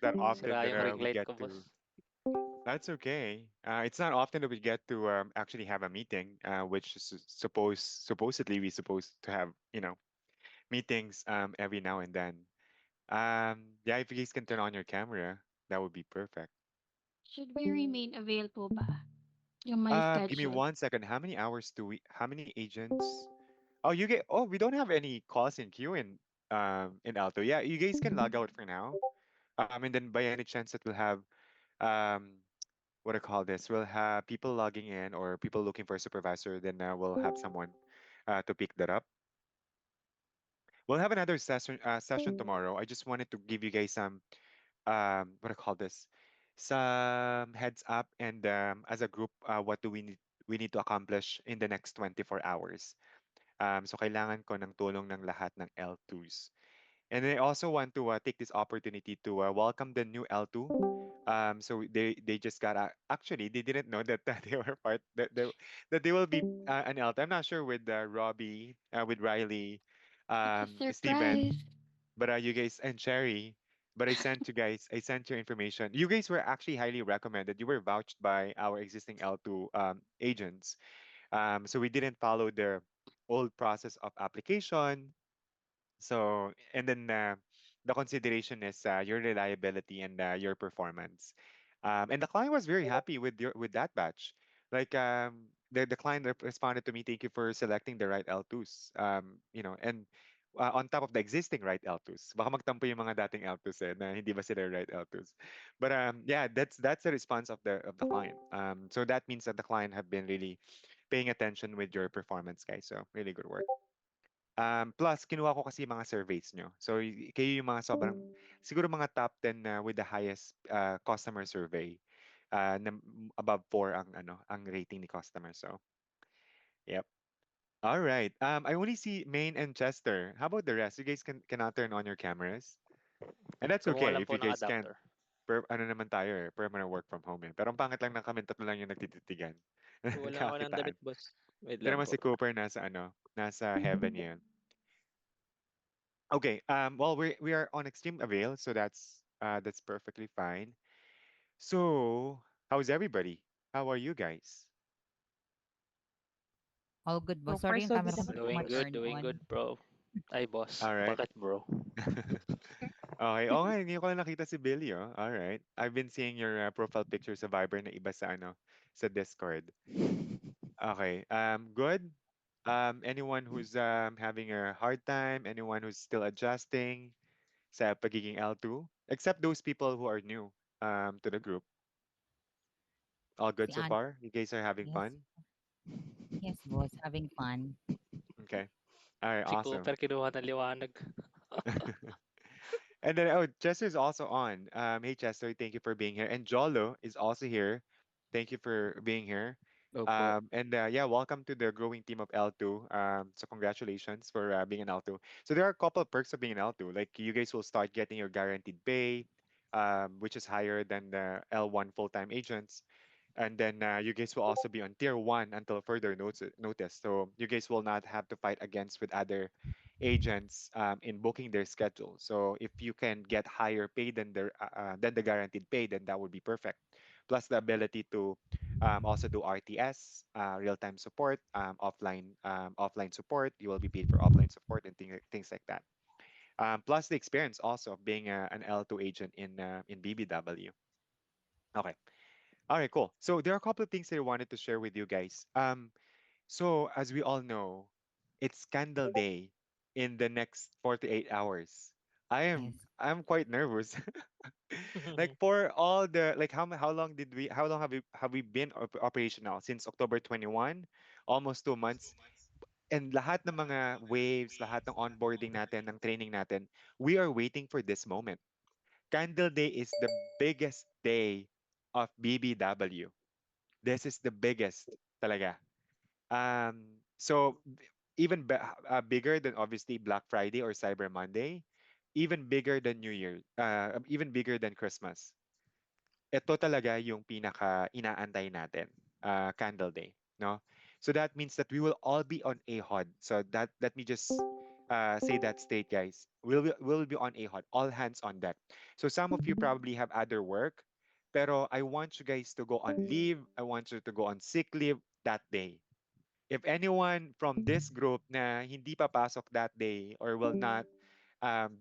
that often Sira that yung ring we light get ko, boss. to. That's okay. It's not often that we get to actually have a meeting, which is supposedly we supposed to have, meetings every now and then. Yeah, if you guys can turn on your camera, that would be perfect. Should we remain available ba? Yung my Give me schedule. 1 second. How many agents? Oh, we don't have any calls in queue in Alto. Yeah, you guys can log out for now. And then by any chance that we'll have um what I call this, we'll have people logging in or people looking for a supervisor, then we'll have someone to pick that up. We'll have another session tomorrow. I just wanted to give you guys some what I call this, some heads up and as a group, what do we need to accomplish in the next 24 hours. So kailangan ko ng tulong ng lahat ng L2s. And I also want to take this opportunity to welcome the new L2. So they just got actually they didn't know that they were that they will be an L2. I'm not sure with Robbie, with Riley, It's a Steven, surprise. but you guys and Cherry. But I sent your information. You guys were actually highly recommended. You were vouched by our existing L2 agents. So we didn't follow the old process of application. So, and then the consideration is your reliability and your performance. And the client was very happy with that batch. Like the client responded to me, thank you for selecting the right L2s. And on top of the existing right L2s. Baka magtampo yung mga dating L2s na hindi ba sila right L2s. But yeah, that's the response of the client. So that means that the client have been really paying attention with your performance, guys. So really good work. Plus, kinuha ko kasi yung mga surveys nyo. So, kayo yung mga siguro mga top 10 na with the highest customer survey. Above 4 ang rating ni customer. So, yep. All right. I only see Maine and Chester. How about the rest? You guys cannot turn on your cameras. And that's Kumuha okay lang if po you ng guys can't. adapter. Ano naman tayo permanent work from home eh. Pero ang pangit lang ng kami tatlo lang yung nagtititigan. Kuha lang ako ng Nagkakakitaan. damit, boss. Wait Ito lang naman po. si Cooper nasa heaven yan. Okay. Well, we are on extreme avail, so that's perfectly fine. So, how's everybody? How are you guys? All good, So boss. far, Sorry, yung so camera good ko naman. hindi Doing ma-turn good, on. bro. Ay, boss. All right. Bakit, bro? Okay. Oh, nga, hindi ko lang nakita si Billy, oh. All right. I've been seeing your profile picture sa Viber na iba sa Discord. Okay. Good. Anyone who's having a hard time, anyone who's still adjusting sa pagiging L2, except those people who are new to the group. All Si good so An. far? You guys are having Yes. fun? Yes, boss. Having fun. Okay. All right, Si awesome. Cooper kinuha ng liwanag. And then, oh, Chester's also on. Hey, Chester, thank you for being here. And Jolo is also here. Thank you for being here. Opo. And yeah, welcome to the growing team of L2. So congratulations for being an L2. So there are a couple of perks of being an L2. Like you guys will start getting your guaranteed pay, which is higher than the L1 full-time agents. And then you guys will also be on tier one until further notice. So you guys will not have to fight against with other agents in booking their schedule. So if you can get higher pay than the guaranteed pay, then that would be perfect. Plus the ability to also do RTS, real-time support, offline support. You will be paid for offline support and things like that. Plus the experience also of being an L2 agent in BBW. Okay. All right, cool. So there are a couple of things that I wanted to share with you guys. So as we all know, it's Candle Day in the next 48 hours. Yes. I'm quite nervous. Like for all the like how long have we been operational since October 21? Almost 2 months. And lahat ng mga waves, lahat ng onboarding natin, ng training natin, we are waiting for this moment. Candle Day is the biggest day of BBW. This is the biggest talaga. Even bigger than obviously Black Friday or Cyber Monday, even bigger than New Year, even bigger than Christmas. Ito talaga yung pinaka inaantay natin, Candle Day, no? So that means that we will all be on AHOD. So that let me just say that state, guys. We'll be on AHOD, all hands on deck. So some of you probably have other work, pero I want you guys to go on leave. I want you to go on sick leave that day. If anyone from this group na hindi papasok that day or will not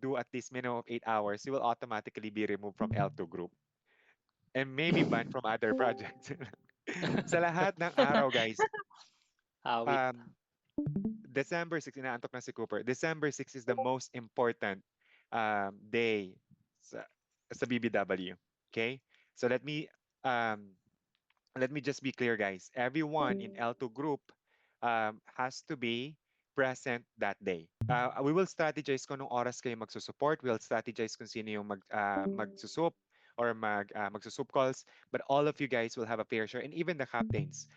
do at least minimum of 8 hours, you will automatically be removed from L2 group and maybe banned from other projects. Sa lahat ng araw, guys, Awit. um, December 6, inaantok na si Cooper. December 6 is the most important day sa, sa BBW. Okay? So um, let me just be clear, guys. Everyone in L2 group has to be present that day. We will strategize kung anong oras kayo magsusupport. We'll strategize kung sino yung magsusup or magsusup calls. But all of you guys will have a fair share, and even the captains.